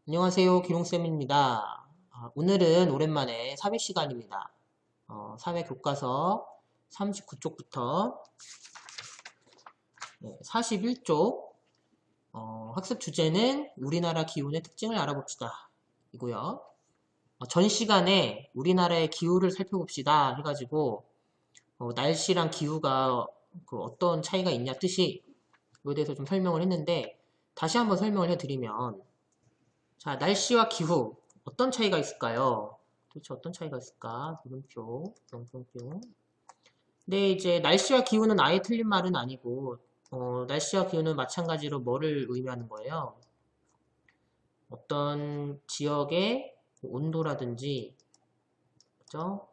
안녕하세요. 기롱쌤입니다. 오늘은 오랜만에 사회 시간입니다. 사회 교과서 39쪽부터 41쪽 학습 주제는 우리나라 기온의 특징을 알아봅시다. 이고요. 전 시간에 우리나라의 기후를 살펴봅시다 해가지고 날씨랑 기후가 어떤 차이가 있냐 뜻이 이거에 대해서 좀 설명을 했는데 다시 한번 설명을 해드리면 자, 날씨와 기후 어떤 차이가 있을까요? 도대체 어떤 차이가 있을까? 물음표, 물음표. 근데 이제 날씨와 기후는 아예 틀린 말은 아니고 날씨와 기후는 마찬가지로 뭐를 의미하는 거예요? 어떤 지역의 온도라든지 그죠?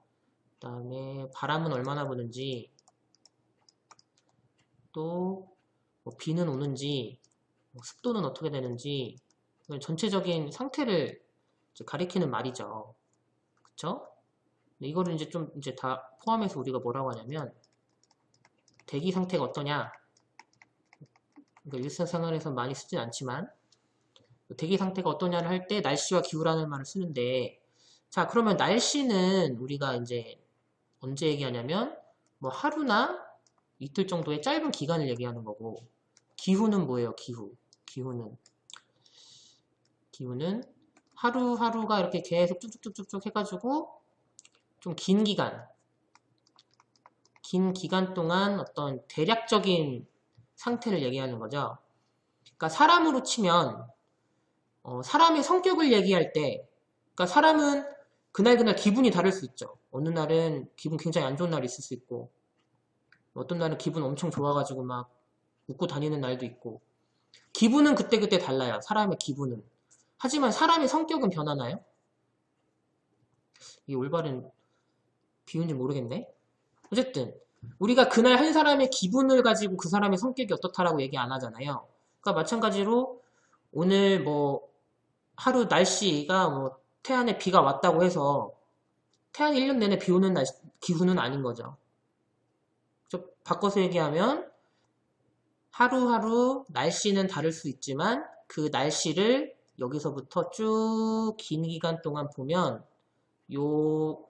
그다음에 바람은 얼마나 부는지 또 비는 오는지 습도는 어떻게 되는지 전체적인 상태를 가리키는 말이죠. 그쵸? 근데 이거를 이제 좀 이제 다 포함해서 우리가 뭐라고 하냐면 대기 상태가 어떠냐? 그러니까 일상생활에서 많이 쓰진 않지만 대기 상태가 어떠냐를 할 때 날씨와 기후라는 말을 쓰는데 자 그러면 날씨는 우리가 이제 언제 얘기하냐면 뭐 하루나 이틀 정도의 짧은 기간을 얘기하는 거고 기후는 뭐예요? 기후는 하루하루가 이렇게 계속 쭉쭉쭉쭉 해가지고 좀 긴 기간 동안 어떤 대략적인 상태를 얘기하는 거죠. 그러니까 사람으로 치면 사람의 성격을 얘기할 때 그러니까 사람은 그날그날 기분이 다를 수 있죠. 어느 날은 기분 굉장히 안 좋은 날이 있을 수 있고 어떤 날은 기분 엄청 좋아가지고 막 웃고 다니는 날도 있고 기분은 그때그때 달라요. 사람의 기분은. 하지만 사람의 성격은 변하나요? 이게 올바른 비유인지 모르겠네. 어쨌든 우리가 그날 한 사람의 기분을 가지고 그 사람의 성격이 어떻다라고 얘기 안 하잖아요. 그러니까 마찬가지로 오늘 뭐 하루 날씨가 뭐 태안에 비가 왔다고 해서 태안이 1년 내내 비 오는 기후는 아닌 거죠. 바꿔서 얘기하면 하루하루 날씨는 다를 수 있지만 그 날씨를 여기서부터 쭉 긴 기간 동안 보면 요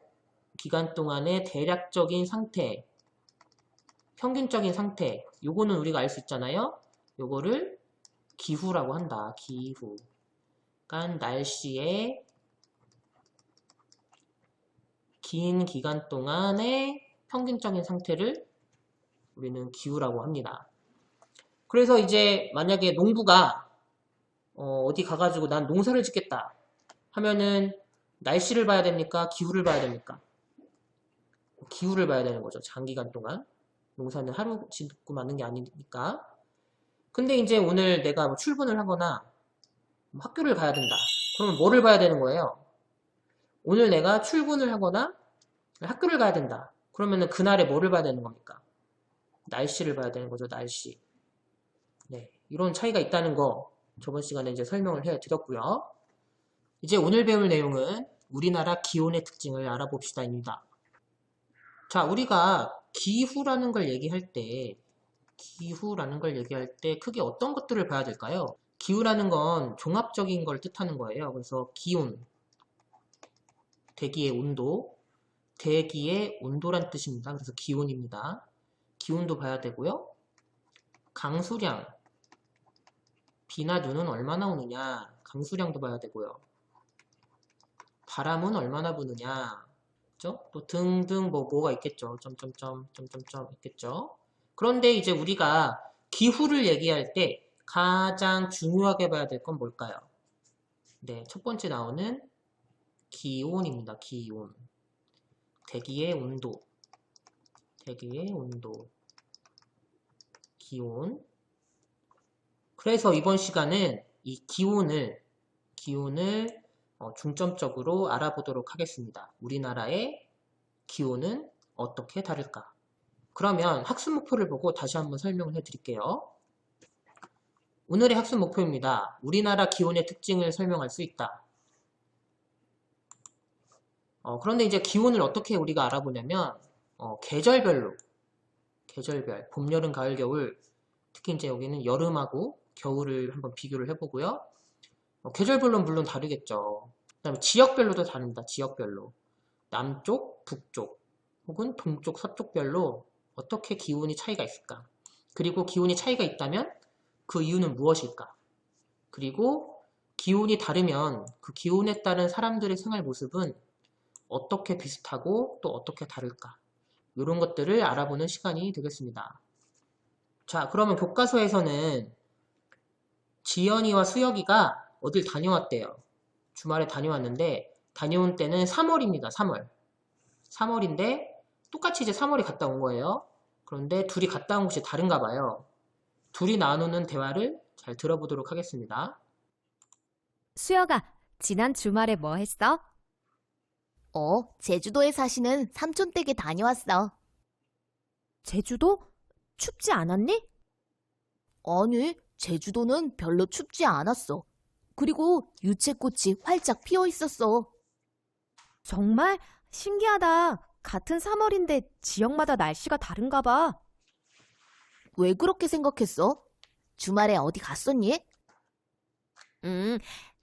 기간 동안의 대략적인 상태, 평균적인 상태, 요거는 우리가 알 수 있잖아요. 요거를 기후라고 한다. 기후. 그러니까 날씨의 긴 기간 동안의 평균적인 상태를 우리는 기후라고 합니다. 그래서 이제 만약에 농부가 어디 가가지고 난 농사를 짓겠다 하면은 날씨를 봐야 됩니까? 기후를 봐야 됩니까? 기후를 봐야 되는 거죠. 장기간 동안. 농사는 하루 짓고 마는 게 아니니까. 근데 이제 오늘 내가 뭐 출근을 하거나 학교를 가야 된다. 그러면 뭐를 봐야 되는 거예요? 오늘 내가 출근을 하거나 학교를 가야 된다. 그러면은 그날에 뭐를 봐야 되는 겁니까? 날씨를 봐야 되는 거죠. 날씨. 네, 이런 차이가 있다는 거 저번 시간에 이제 설명을 해드렸고요. 이제 오늘 배울 내용은 우리나라 기온의 특징을 알아봅시다입니다. 자, 우리가 기후라는 걸 얘기할 때 크게 어떤 것들을 봐야 될까요? 기후라는 건 종합적인 걸 뜻하는 거예요. 그래서 기온, 대기의 온도, 대기의 온도란 뜻입니다. 그래서 기온입니다. 기온도 봐야 되고요. 강수량, 비나 눈은 얼마나 오느냐, 강수량도 봐야 되고요. 바람은 얼마나 부느냐, 그죠? 또 등등 뭐가 있겠죠. 점점점 있겠죠. 그런데 이제 우리가 기후를 얘기할 때 가장 중요하게 봐야 될 건 뭘까요? 네, 첫 번째 나오는 기온입니다. 기온. 대기의 온도. 기온. 그래서 이번 시간은 이 기온을 중점적으로 알아보도록 하겠습니다. 우리나라의 기온은 어떻게 다를까? 그러면 학습 목표를 보고 다시 한번 설명을 해드릴게요. 오늘의 학습 목표입니다. 우리나라 기온의 특징을 설명할 수 있다. 그런데 이제 기온을 어떻게 우리가 알아보냐면 계절별, 봄, 여름, 가을, 겨울 특히 이제 여기는 여름하고 겨울을 한번 비교를 해보고요. 계절별로는 물론 다르겠죠. 그다음에 지역별로도 다릅니다. 지역별로. 남쪽, 북쪽, 혹은 동쪽, 서쪽별로 어떻게 기온이 차이가 있을까? 그리고 기온이 차이가 있다면 그 이유는 무엇일까? 그리고 기온이 다르면 그 기온에 따른 사람들의 생활 모습은 어떻게 비슷하고 또 어떻게 다를까? 이런 것들을 알아보는 시간이 되겠습니다. 자, 그러면 교과서에서는 지연이와 수혁이가 어딜 다녀왔대요. 주말에 다녀왔는데 다녀온 때는 3월입니다. 3월. 3월인데 똑같이 이제 3월이 갔다 온 거예요. 그런데 둘이 갔다 온 곳이 다른가 봐요. 둘이 나누는 대화를 잘 들어보도록 하겠습니다. 수혁아, 지난 주말에 뭐 했어? 제주도에 사시는 삼촌 댁에 다녀왔어. 제주도? 춥지 않았니? 아니, 제주도는 별로 춥지 않았어. 그리고 유채꽃이 활짝 피어 있었어. 정말 신기하다. 같은 3월인데 지역마다 날씨가 다른가 봐. 왜 그렇게 생각했어? 주말에 어디 갔었니?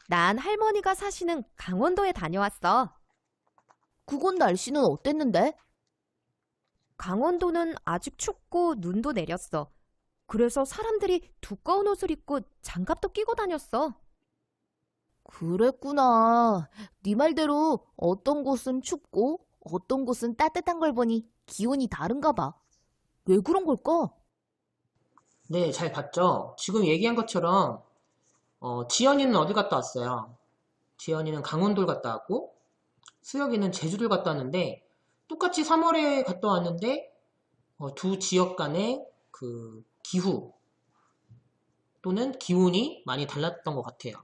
난 할머니가 사시는 강원도에 다녀왔어. 그곳 날씨는 어땠는데? 강원도는 아직 춥고 눈도 내렸어. 그래서 사람들이 두꺼운 옷을 입고 장갑도 끼고 다녔어. 그랬구나. 네 말대로 어떤 곳은 춥고 어떤 곳은 따뜻한 걸 보니 기온이 다른가 봐. 왜 그런 걸까? 네, 잘 봤죠? 지금 얘기한 것처럼 지연이는 어디 갔다 왔어요? 지연이는 강원도를 갔다 왔고 수혁이는 제주도를 갔다 왔는데 똑같이 3월에 갔다 왔는데 두 지역 간의 그 기후 또는 기온이 많이 달랐던 것 같아요.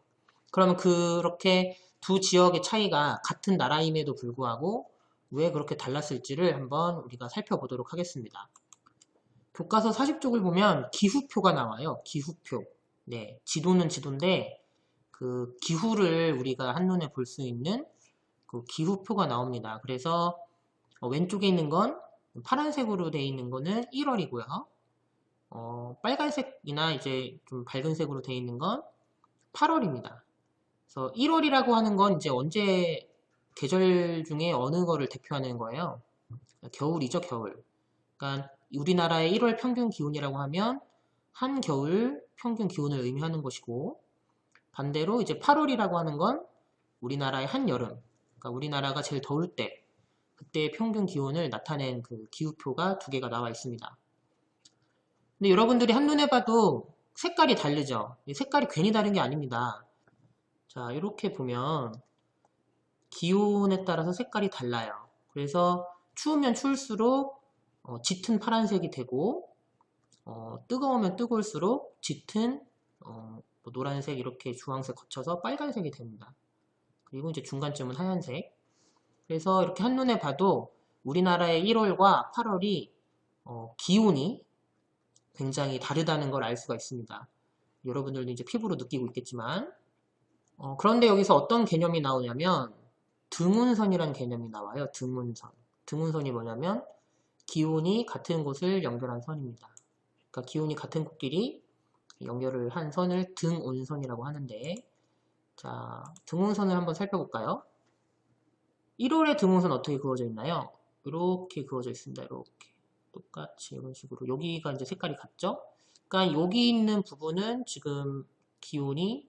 그러면 그렇게 두 지역의 차이가 같은 나라임에도 불구하고 왜 그렇게 달랐을지를 한번 우리가 살펴보도록 하겠습니다. 교과서 40쪽을 보면 기후표가 나와요. 기후표. 네, 지도는 지도인데 그 기후를 우리가 한눈에 볼 수 있는 그 기후표가 나옵니다. 그래서 왼쪽에 있는 건 파란색으로 되어 있는 거는 1월이고요. 빨간색이나 이제 좀 밝은 색으로 되어 있는 건 8월입니다. 그래서 1월이라고 하는 건 이제 언제 계절 중에 어느 거를 대표하는 거예요? 겨울이죠, 겨울. 그러니까 우리나라의 1월 평균 기온이라고 하면 한겨울 평균 기온을 의미하는 것이고 반대로 이제 8월이라고 하는 건 우리나라의 한여름, 그러니까 우리나라가 제일 더울 때 그때의 평균 기온을 나타낸 그 기후표가 두 개가 나와 있습니다. 근데 여러분들이 한눈에 봐도 색깔이 다르죠? 이 색깔이 괜히 다른 게 아닙니다. 자, 이렇게 보면 기온에 따라서 색깔이 달라요. 그래서 추우면 추울수록 짙은 파란색이 되고 뜨거우면 뜨거울수록 짙은 뭐 노란색 이렇게 주황색 거쳐서 빨간색이 됩니다. 그리고 이제 중간쯤은 하얀색. 그래서 이렇게 한눈에 봐도 우리나라의 1월과 8월이 기온이 굉장히 다르다는 걸 알 수가 있습니다. 여러분들도 이제 피부로 느끼고 있겠지만 그런데 여기서 어떤 개념이 나오냐면 등운선이라는 개념이 나와요. 등운선. 등운선이 뭐냐면 기온이 같은 곳을 연결한 선입니다. 그러니까 기온이 같은 곳끼리 연결을 한 선을 등운선이라고 하는데 자, 등운선을 한번 살펴볼까요? 1월의 등운선 어떻게 그어져 있나요? 이렇게 그어져 있습니다. 이렇게 똑같이 이런 식으로 여기가 이제 색깔이 같죠? 그러니까 여기 있는 부분은 지금 기온이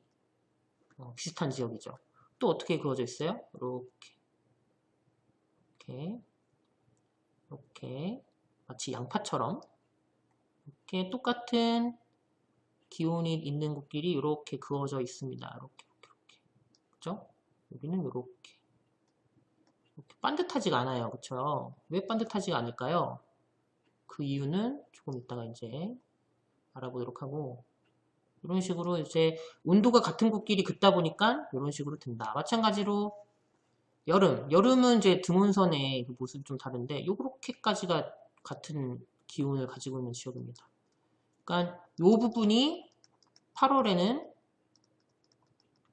비슷한 지역이죠. 또 어떻게 그어져 있어요? 이렇게 이렇게 마치 양파처럼 이렇게 똑같은 기온이 있는 곳끼리 이렇게 그어져 있습니다. 이렇게 그죠? 여기는 이렇게 반듯하지가 않아요. 그쵸? 왜 반듯하지가 않을까요? 그 이유는 조금 이따가 이제 알아보도록 하고 이런 식으로 이제 온도가 같은 곳끼리 긋다 보니까 이런 식으로 된다. 마찬가지로 여름은 이제 등온선의 그 모습이 좀 다른데 요렇게까지가 같은 기온을 가지고 있는 지역입니다. 그러니까 요 부분이 8월에는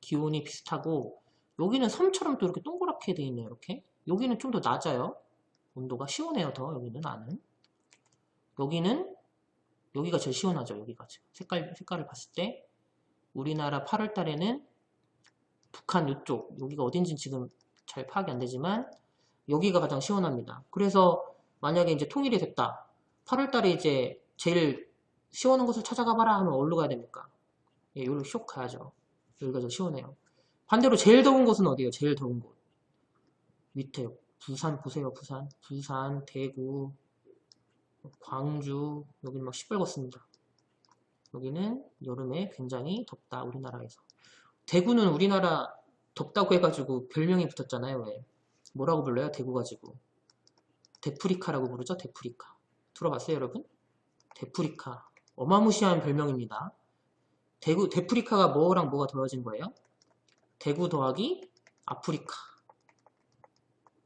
기온이 비슷하고 여기는 섬처럼 또 이렇게 동그랗게 되어 있네요. 이렇게 여기는 좀 더 낮아요. 온도가 시원해요. 더 여기는 안은 여기가 제일 시원하죠. 여기가 색깔을 봤을 때 우리나라 8월 달에는 북한 이쪽, 여기가 어딘지 지금 잘 파악이 안 되지만 여기가 가장 시원합니다. 그래서 만약에 이제 통일이 됐다. 8월 달에 이제 제일 시원한 곳을 찾아가 봐라 하면 어디로 가야 됩니까? 예, 여기로 쇽 가야죠. 여기가 더 시원해요. 반대로 제일 더운 곳은 어디예요? 제일 더운 곳. 밑에 부산 보세요. 부산, 대구, 광주, 여기는 막 시뻘겋습니다. 여기는 여름에 굉장히 덥다, 우리나라에서. 대구는 우리나라 덥다고 해가지고 별명이 붙었잖아요. 왜? 뭐라고 불러요? 대구 가지고. 데프리카라고 부르죠? 데프리카. 들어봤어요, 여러분? 데프리카. 어마무시한 별명입니다. 데프리카가 뭐랑 뭐가 더해진 거예요? 대구 더하기 아프리카.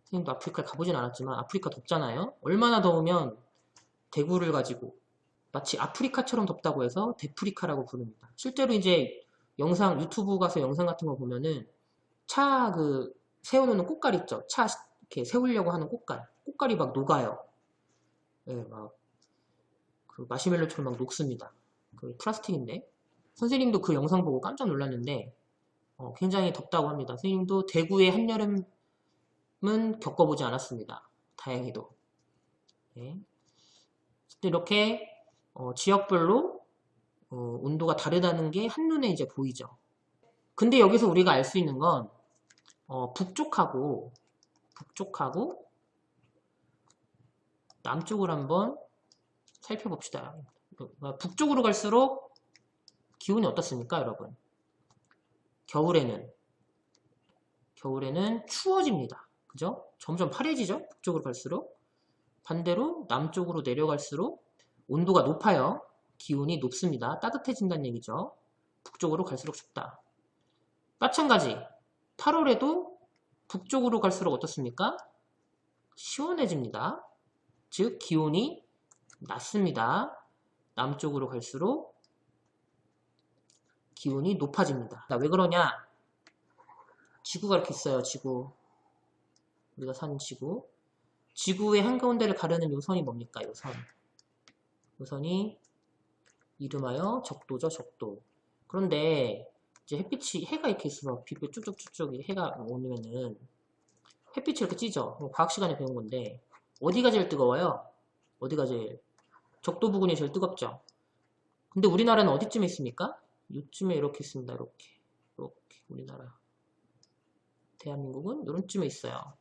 선생님도 아프리카를 가보진 않았지만 아프리카 덥잖아요. 얼마나 더우면 대구를 가지고 마치 아프리카처럼 덥다고 해서 데프리카라고 부릅니다. 실제로 이제 영상, 유튜브 가서 영상 같은 거 보면은 차 세워놓는 꽃갈 있죠? 차 이렇게 세우려고 하는 꽃갈. 꽃갈이 막 녹아요. 네, 막 마시멜로처럼 막 녹습니다. 그 플라스틱인데. 선생님도 그 영상 보고 깜짝 놀랐는데 굉장히 덥다고 합니다. 선생님도 대구의 한여름은 겪어보지 않았습니다. 다행히도. 네. 이렇게 지역별로 온도가 다르다는 게 한눈에 이제 보이죠. 근데 여기서 우리가 알 수 있는 건 북쪽하고 남쪽을 한번 살펴봅시다. 북쪽으로 갈수록 기온이 어떻습니까, 여러분? 겨울에는 추워집니다. 그죠? 점점 파래지죠? 북쪽으로 갈수록. 반대로 남쪽으로 내려갈수록 온도가 높아요. 기온이 높습니다. 따뜻해진다는 얘기죠. 북쪽으로 갈수록 춥다. 마찬가지 8월에도 북쪽으로 갈수록 어떻습니까? 시원해집니다. 즉 기온이 낮습니다. 남쪽으로 갈수록 기온이 높아집니다. 왜 그러냐? 지구가 이렇게 있어요. 지구. 우리가 사는 지구. 지구의 한가운데를 가르는 요 선이 뭡니까? 요 선. 요 선이 이름하여 적도죠. 적도. 그런데 이제 해가 이렇게 있어서 빛이 쭉쭉쭉쭉 해가 오면은 햇빛이 이렇게 찌죠. 과학 시간에 배운 건데 어디가 제일 뜨거워요? 어디가 제일? 적도 부근이 제일 뜨겁죠. 근데 우리나라는 어디쯤에 있습니까? 요쯤에 이렇게 있습니다. 이렇게 우리나라. 대한민국은 요런쯤에 있어요.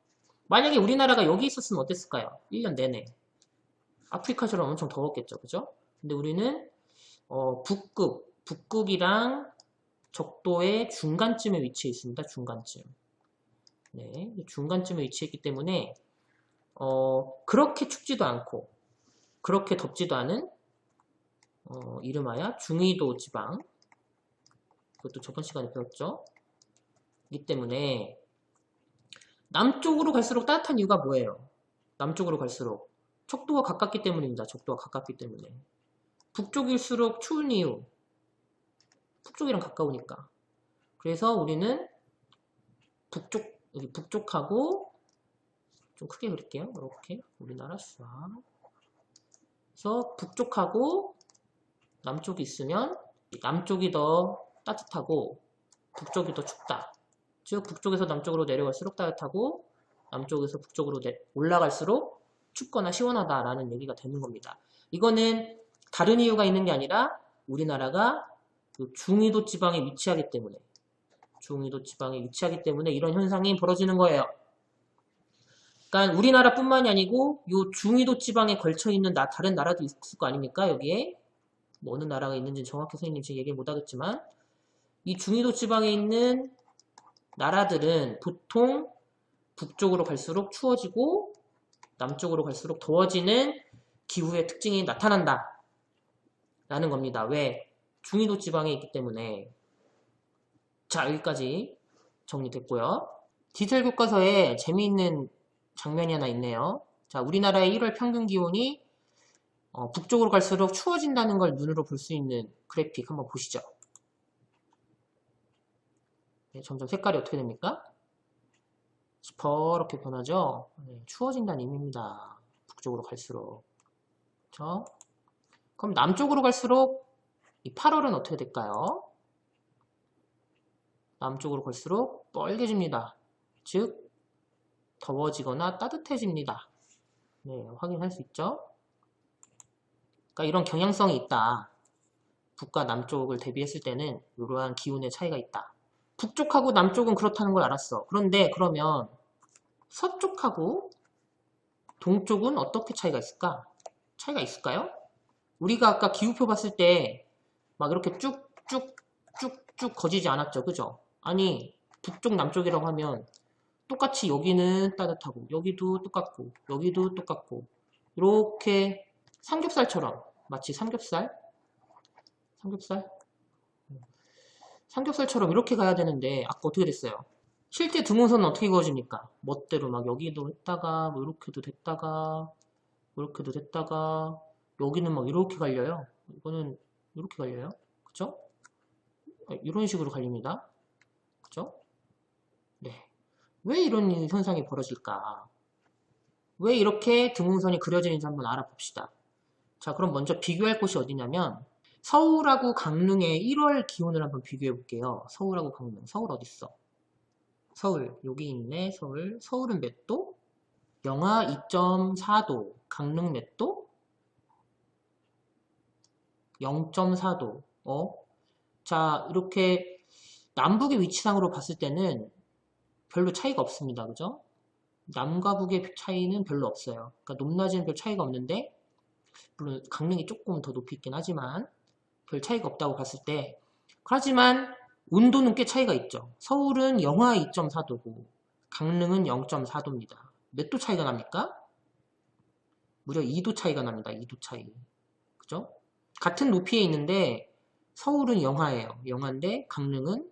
만약에 우리나라가 여기 있었으면 어땠을까요? 1년 내내. 아프리카처럼 엄청 더웠겠죠. 그죠? 근데 우리는 북극이랑 적도의 중간쯤에 위치해 있습니다. 중간쯤. 네, 중간쯤에 위치했기 때문에 그렇게 춥지도 않고 그렇게 덥지도 않은 이름하여 중위도 지방. 그것도 저번 시간에 배웠죠. 이기 때문에 남쪽으로 갈수록 따뜻한 이유가 뭐예요? 남쪽으로 갈수록 척도가 가깝기 때문입니다. 적도가 가깝기 때문에. 북쪽일수록 추운 이유. 북쪽이랑 가까우니까. 그래서 우리는 여기 북쪽하고 좀 크게 그릴게요. 이렇게 우리나라 쏴. 그래서 북쪽하고 남쪽이 있으면 남쪽이 더 따뜻하고 북쪽이 더 춥다. 즉 북쪽에서 남쪽으로 내려갈수록 따뜻하고 남쪽에서 북쪽으로 올라갈수록 춥거나 시원하다라는 얘기가 되는 겁니다. 이거는 다른 이유가 있는 게 아니라 우리나라가 중위도 지방에 위치하기 때문에 이런 현상이 벌어지는 거예요. 그러니까 우리나라뿐만이 아니고 이 중위도 지방에 걸쳐 있는 다른 나라도 있을 거 아닙니까? 여기에 뭐 어느 나라가 있는지 정확히 선생님 지금 얘기 못 하겠지만 이 중위도 지방에 있는 나라들은 보통 북쪽으로 갈수록 추워지고 남쪽으로 갈수록 더워지는 기후의 특징이 나타난다 라는 겁니다. 왜? 중위도 지방에 있기 때문에. 자, 여기까지 정리됐고요. 디지털 교과서에 재미있는 장면이 하나 있네요. 자, 우리나라의 1월 평균 기온이 북쪽으로 갈수록 추워진다는 걸 눈으로 볼 수 있는 그래픽 한번 보시죠. 네, 점점 색깔이 어떻게 됩니까? 시퍼렇게 변하죠? 네, 추워진다는 의미입니다. 북쪽으로 갈수록. 그렇죠? 그럼 남쪽으로 갈수록 이 8월은 어떻게 될까요? 남쪽으로 갈수록 빨개집니다. 즉 더워지거나 따뜻해집니다. 네, 확인할 수 있죠? 그러니까 이런 경향성이 있다. 북과 남쪽을 대비했을 때는 이러한 기온의 차이가 있다. 북쪽하고 남쪽은 그렇다는 걸 알았어. 그런데 그러면 서쪽하고 동쪽은 어떻게 차이가 있을까? 차이가 있을까요? 우리가 아까 기후표 봤을 때 막 이렇게 쭉쭉쭉쭉 거지지 않았죠. 그죠? 아니 북쪽 남쪽이라고 하면 똑같이 여기는 따뜻하고 여기도 똑같고 여기도 똑같고 이렇게 삼겹살처럼 마치 삼겹살처럼 이렇게 가야 되는데 아까 어떻게 됐어요? 실제 등호선은 어떻게 그어집니까? 멋대로 막 여기도 했다가 뭐 이렇게도 됐다가 이렇게도 됐다가 여기는 막 이렇게 갈려요. 이거는 이렇게 갈려요. 그쵸? 이런 식으로 갈립니다. 그쵸? 네. 왜 이런 현상이 벌어질까? 왜 이렇게 등호선이 그려지는지 한번 알아봅시다. 자, 그럼 먼저 비교할 곳이 어디냐면 서울하고 강릉의 1월 기온을 한번 비교해 볼게요. 서울하고 강릉. 서울 어딨어? 서울. 여기 있네. 서울. 서울은 몇 도? 영하 2.4도. 강릉 몇 도? 0.4도. 자, 이렇게 남북의 위치상으로 봤을 때는 별로 차이가 없습니다. 그죠? 남과 북의 차이는 별로 없어요. 그러니까 높낮이는 별 차이가 없는데 물론 강릉이 조금 더 높이 있긴 하지만 별 차이가 없다고 봤을 때 하지만 온도는 꽤 차이가 있죠. 서울은 영하 2.4도고 강릉은 0.4도입니다. 몇 도 차이가 납니까? 무려 2도 차이가 납니다. 2도 차이. 그죠? 같은 높이에 있는데 서울은 영하예요. 영하인데 강릉은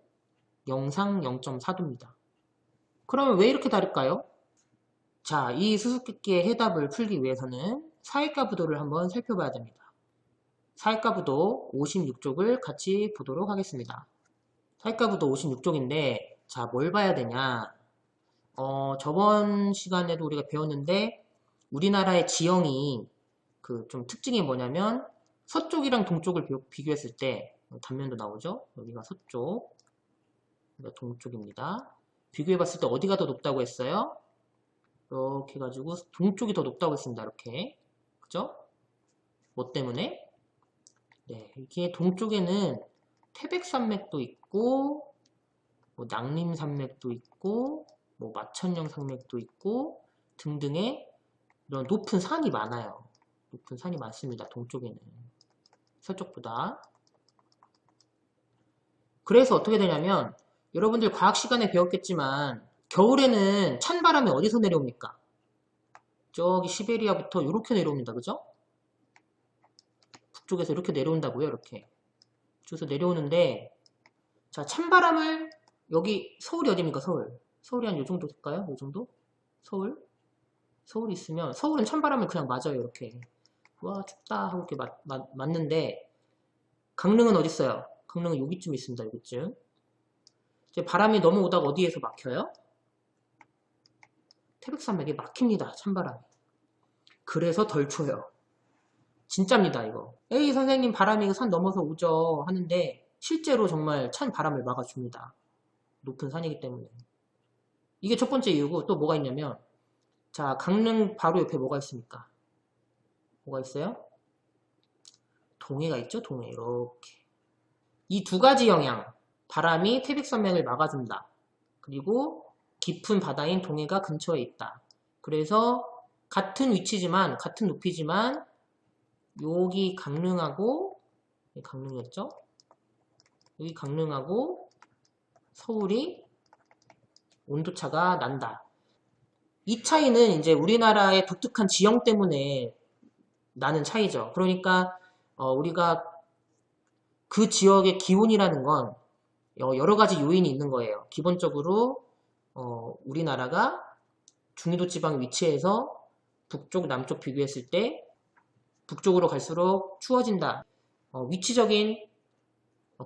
영상 0.4도입니다. 그러면 왜 이렇게 다를까요? 자, 이 수수께끼의 해답을 풀기 위해서는 사익과 부도를 한번 살펴봐야 됩니다. 사익과 부도 56쪽을 같이 보도록 하겠습니다. 사익과 부도 56쪽인데 자, 뭘 봐야 되냐? 저번 시간에도 우리가 배웠는데 우리나라의 지형이 그 좀 특징이 뭐냐면 서쪽이랑 동쪽을 비교했을 때 단면도 나오죠? 여기가 서쪽, 여기가 동쪽입니다. 비교해봤을 때 어디가 더 높다고 했어요? 이렇게 해가지고 동쪽이 더 높다고 했습니다. 이렇게. 그죠? 뭐 때문에? 네, 이게 동쪽에는 태백산맥도 있고 뭐 낙림산맥도 있고 뭐 마천령 산맥도 있고 등등의 이런 높은 산이 많아요. 높은 산이 많습니다. 동쪽에는. 서쪽보다. 그래서 어떻게 되냐면 여러분들 과학 시간에 배웠겠지만 겨울에는 찬바람이 어디서 내려옵니까? 저기 시베리아부터 이렇게 내려옵니다. 그죠? 북쪽에서 이렇게 내려온다고요. 이렇게. 이쪽에서 내려오는데 자, 찬바람을 여기 서울이 어디입니까? 서울. 서울이 한 요 정도 될까요? 요 정도? 서울? 서울이 있으면 서울은 찬바람을 그냥 맞아요. 이렇게. 와 춥다 하고 이렇게 맞는데 강릉은 어디 있어요? 강릉은 여기쯤 있습니다. 여기쯤. 이제 바람이 넘어오다가 어디에서 막혀요? 태백산맥에 막힙니다. 찬바람이. 그래서 덜 추워요. 진짜입니다. 이거. 에이 선생님 바람이 산 넘어서 오죠 하는데 실제로 정말 찬 바람을 막아줍니다. 높은 산이기 때문에. 이게 첫 번째 이유고 또 뭐가 있냐면 자, 강릉 바로 옆에 뭐가 있습니까? 뭐가 있어요? 동해가 있죠? 동해. 이렇게. 이 두 가지 영향. 바람이 태백산맥을 막아준다. 그리고 깊은 바다인 동해가 근처에 있다. 그래서 같은 위치지만 같은 높이지만 여기 강릉하고 강릉이었죠? 여기 강릉하고 서울이 온도차가 난다. 이 차이는 이제 우리나라의 독특한 지형 때문에 나는 차이죠. 그러니까 우리가 그 지역의 기온이라는 건 여러 가지 요인이 있는 거예요. 기본적으로 우리나라가 중위도 지방 위치에서 북쪽, 남쪽 비교했을 때 북쪽으로 갈수록 추워진다. 위치적인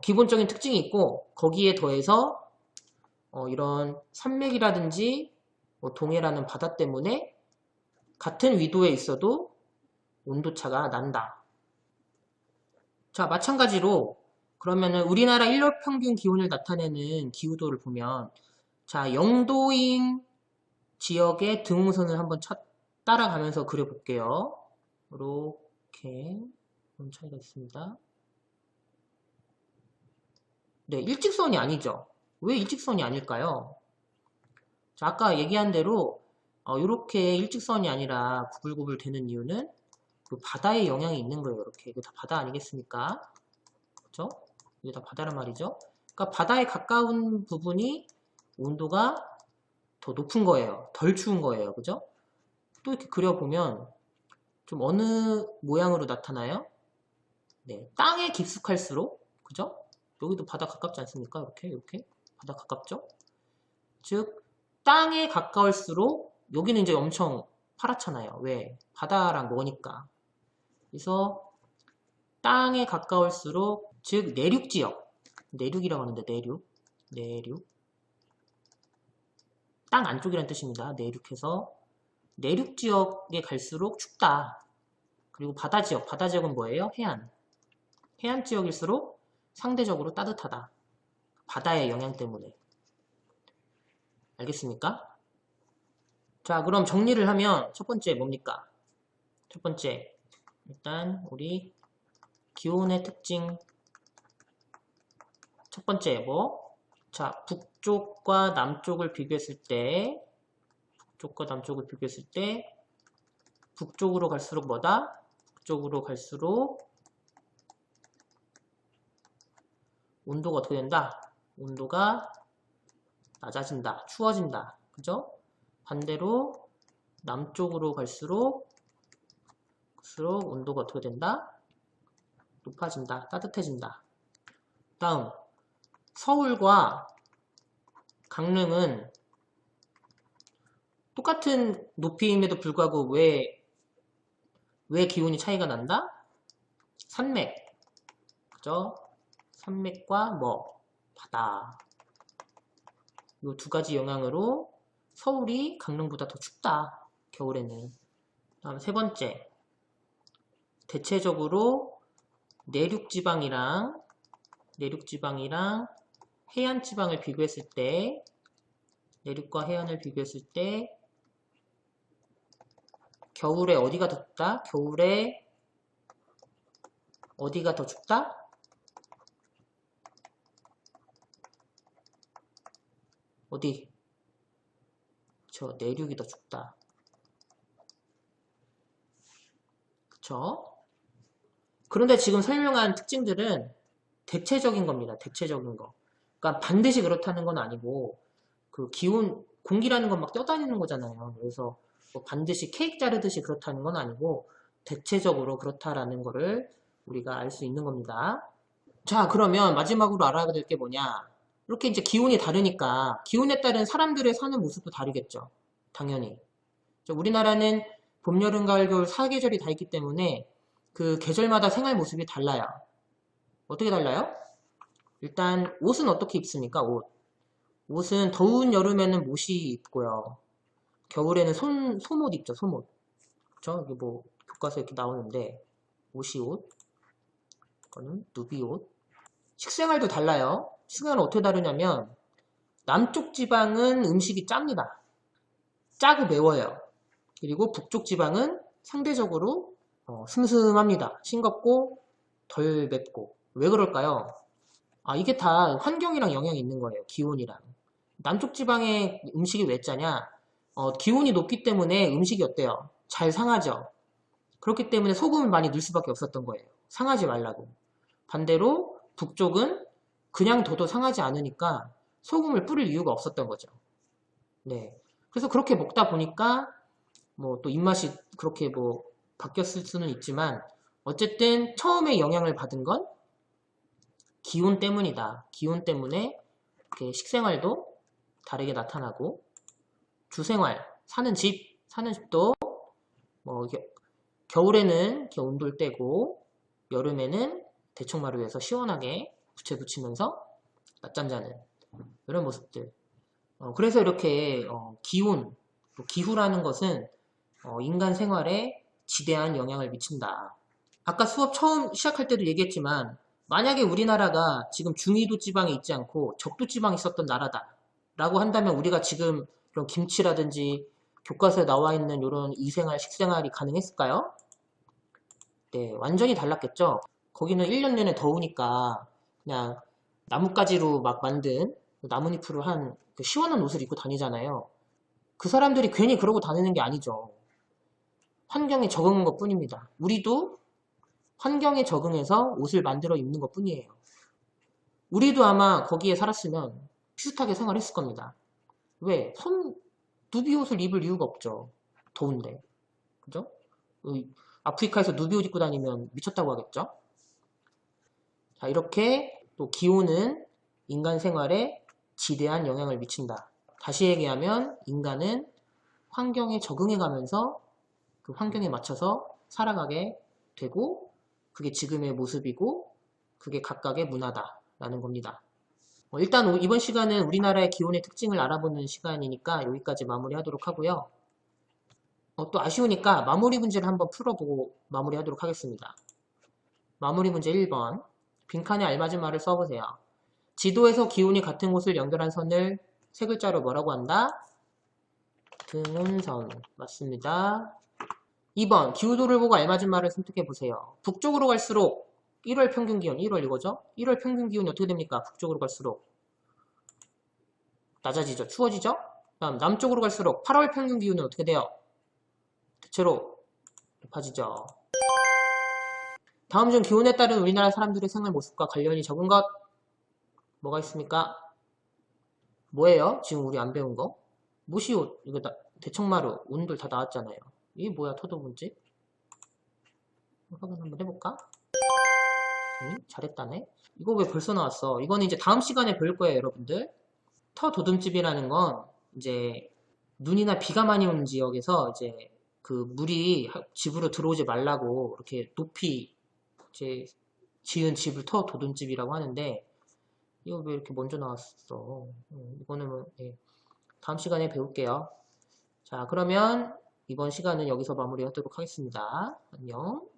기본적인 특징이 있고 거기에 더해서 이런 산맥이라든지 동해라는 바다 때문에 같은 위도에 있어도 온도차가 난다. 자, 마찬가지로 그러면은 우리나라 일월 평균 기온을 나타내는 기후도를 보면 자, 영도인 지역의 등호선을 한번 따라가면서 그려볼게요. 이렇게 그런 차이가 있습니다. 네, 일직선이 아니죠. 왜 일직선이 아닐까요? 자, 아까 얘기한 대로 이렇게 일직선이 아니라 구불구불 되는 이유는 그 바다의 영향이 있는 거예요. 이렇게 이게 다 바다 아니겠습니까? 그죠? 이게 다 바다란 말이죠. 그러니까 바다에 가까운 부분이 온도가 더 높은 거예요. 덜 추운 거예요. 그죠? 또 이렇게 그려보면 좀 어느 모양으로 나타나요? 네, 땅에 깊숙할수록 그죠? 여기도 바다 가깝지 않습니까? 이렇게 바다 가깝죠? 즉 땅에 가까울수록 여기는 이제 엄청 파랗잖아요. 왜? 바다랑 머니까. 그래서 땅에 가까울수록 즉 내륙 지역, 내륙이라고 하는데 내륙 땅 안쪽이란 뜻입니다. 내륙해서 내륙 지역에 갈수록 춥다. 그리고 바다 지역은 뭐예요? 해안 지역일수록 상대적으로 따뜻하다. 바다의 영향 때문에. 알겠습니까? 자, 그럼 정리를 하면 첫 번째 뭡니까? 첫 번째, 일단 우리 기온의 특징. 첫 번째 뭐? 자, 북쪽과 남쪽을 비교했을 때 북쪽으로 갈수록 뭐다? 북쪽으로 갈수록 온도가 어떻게 된다? 온도가 낮아진다, 추워진다. 그죠? 반대로 남쪽으로 갈수록 온도가 어떻게 된다? 높아진다, 따뜻해진다. 다음, 서울과 강릉은 똑같은 높이임에도 불구하고 왜 기온이 차이가 난다? 산맥. 그죠? 산맥과 뭐? 바다. 이 두 가지 영향으로 서울이 강릉보다 더 춥다. 겨울에는. 다음 세 번째. 대체적으로 내륙지방이랑 해안지방을 비교했을 때 내륙과 해안을 비교했을 때 겨울에 어디가 더 춥다? 겨울에 어디가 더 춥다? 어디? 저 내륙이 더 춥다. 그쵸? 그런데 지금 설명한 특징들은 대체적인 겁니다. 대체적인 거. 그러니까 반드시 그렇다는 건 아니고 그 기온, 공기라는 건 막 떠다니는 거잖아요. 그래서 뭐 반드시 케이크 자르듯이 그렇다는 건 아니고 대체적으로 그렇다라는 거를 우리가 알 수 있는 겁니다. 자, 그러면 마지막으로 알아야 될 게 뭐냐? 이렇게 이제 기온이 다르니까 기온에 따른 사람들의 사는 모습도 다르겠죠. 당연히. 우리나라는 봄, 여름, 가을, 겨울 4계절이 다 있기 때문에 그 계절마다 생활 모습이 달라요. 어떻게 달라요? 일단 옷은 어떻게 입습니까? 옷은 더운 여름에는 못이 입고요. 겨울에는 솜옷 입죠. 솜옷. 그쵸? 이게 뭐 교과서에 이렇게 나오는데 옷이 이거는 누비옷. 식생활도 달라요. 식생활은 어떻게 다르냐면 남쪽 지방은 음식이 짭니다. 짜고 매워요. 그리고 북쪽 지방은 상대적으로 슴슴합니다. 싱겁고 덜 맵고. 왜 그럴까요? 이게 다 환경이랑 영향이 있는 거예요. 기온이랑. 남쪽 지방의 음식이 왜 짜냐? 기온이 높기 때문에 음식이 어때요? 잘 상하죠. 그렇기 때문에 소금을 많이 넣을 수밖에 없었던 거예요. 상하지 말라고. 반대로 북쪽은 그냥 둬도 상하지 않으니까 소금을 뿌릴 이유가 없었던 거죠. 네. 그래서 그렇게 먹다 보니까 뭐 또 입맛이 그렇게 뭐 바뀌었을 수는 있지만 어쨌든 처음에 영향을 받은 건 기온 때문이다. 기온 때문에 이렇게 식생활도 다르게 나타나고 주생활, 사는 집도 뭐 겨울에는 이렇게 온돌 떼고 여름에는 대청마루에서 시원하게 부채 붙이면서 낮잠 자는 이런 모습들. 그래서 이렇게 기온, 또 기후라는 것은 인간 생활에 지대한 영향을 미친다. 아까 수업 처음 시작할 때도 얘기했지만 만약에 우리나라가 지금 중위도 지방에 있지 않고 적도 지방에 있었던 나라다 라고 한다면 우리가 지금 이런 김치라든지 교과서에 나와 있는 이런 이생활, 식생활이 가능했을까요? 네, 완전히 달랐겠죠? 거기는 1년 내내 더우니까 그냥 나뭇가지로 막 만든 나뭇잎으로 한 그 시원한 옷을 입고 다니잖아요. 그 사람들이 괜히 그러고 다니는 게 아니죠. 환경에 적응한 것 뿐입니다. 우리도 환경에 적응해서 옷을 만들어 입는 것 뿐이에요. 우리도 아마 거기에 살았으면 비슷하게 생활했을 겁니다. 왜? 누비 옷을 입을 이유가 없죠. 더운데. 그죠? 아프리카에서 누비 옷 입고 다니면 미쳤다고 하겠죠? 자, 이렇게 또 기온은 인간 생활에 지대한 영향을 미친다. 다시 얘기하면 인간은 환경에 적응해 가면서 그 환경에 맞춰서 살아가게 되고 그게 지금의 모습이고 그게 각각의 문화다라는 겁니다. 일단 이번 시간은 우리나라의 기온의 특징을 알아보는 시간이니까 여기까지 마무리하도록 하고요. 또 아쉬우니까 마무리 문제를 한번 풀어보고 마무리하도록 하겠습니다. 마무리 문제 1번. 빈칸에 알맞은 말을 써보세요. 지도에서 기온이 같은 곳을 연결한 선을 세 글자로 뭐라고 한다? 등온선. 맞습니다. 2번. 기후도를 보고 알맞은 말을 선택해보세요. 북쪽으로 갈수록 1월 평균 기온, 1월 이거죠? 1월 평균 기온이 어떻게 됩니까? 북쪽으로 갈수록 낮아지죠? 추워지죠? 다음 남쪽으로 갈수록 8월 평균 기온은 어떻게 돼요? 대체로 높아지죠. 다음 중 기온에 따른 우리나라 사람들의 생활 모습과 관련이 적은 것 뭐가 있습니까? 뭐예요? 지금 우리 안 배운 거? 무시옷, 이거 대청마루, 온돌 다 나왔잖아요. 이게 뭐야, 토도문집? 확인 한번 해볼까? 잘했다네. 이거 왜 벌써 나왔어? 이거는 이제 다음 시간에 배울 거예요, 여러분들. 터도듬집이라는 건 이제 눈이나 비가 많이 오는 지역에서 이제 그 물이 집으로 들어오지 말라고 이렇게 높이 이제 지은 집을 터도듬집이라고 하는데 이거 왜 이렇게 먼저 나왔어? 이거는 뭐, 예, 다음 시간에 배울게요. 자, 그러면 이번 시간은 여기서 마무리하도록 하겠습니다. 안녕.